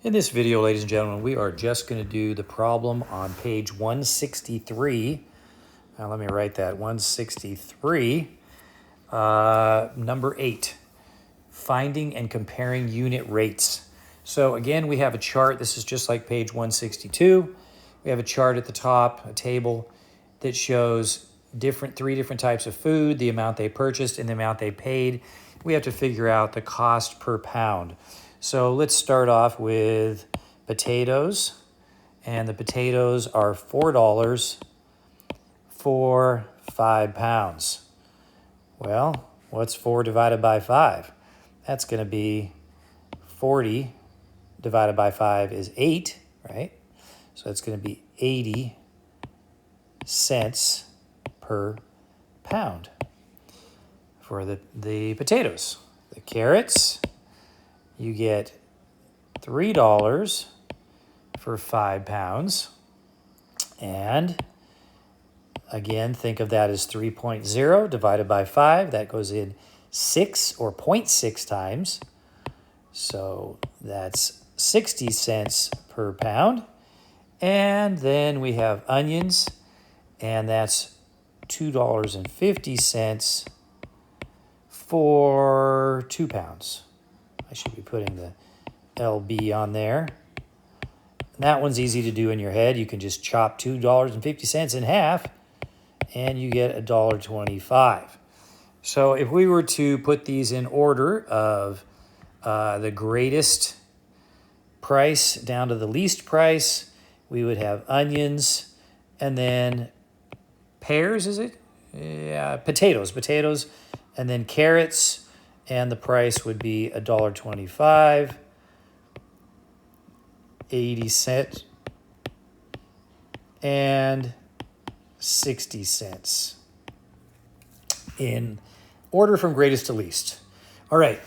In this video, ladies and gentlemen, we are just going to do the problem on page 163. Now let me write that, 163, number 8, finding and comparing unit rates. So again, we have a chart. This is just like page 162. We have a chart at the top, a table that shows three different types of food, the amount they purchased and the amount they paid. We have to figure out the cost per pound. So let's start off with potatoes, and the potatoes are $4 for 5 pounds. Well, what's 4 divided by 5? That's going to be 40 divided by 5 is 8, right? So it's going to be 80 cents per pound for the potatoes. The carrots, you get $3 for 5 pounds. And again, think of that as 3.0 divided by 5. That goes in 6 or 0.6 times. So that's 60 cents per pound. And then we have onions, and that's $2.50 for 2 pounds. I should be putting the LB on there. And that one's easy to do in your head. You can just chop $2.50 in half, and you get $1.25. So if we were to put these in order of the greatest price down to the least price, we would have onions, and then pears, is it? Yeah, potatoes, and then carrots, and the price would be $1.25, 80 cents, and 60 cents in order from greatest to least. All right,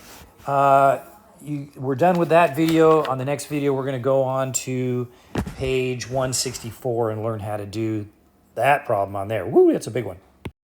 we're done with that video. On the next video, we're going to go on to page 164 and learn how to do that problem on there. Woo, that's a big one.